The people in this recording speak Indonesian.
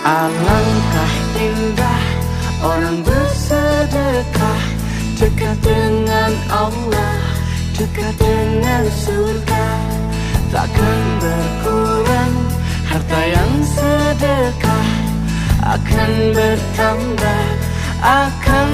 Alangkah indah orang bersedekah, dekat dengan Allah, dekat dengan surga. Takkan berkurang harta yang sedekah, akan bertambah, akan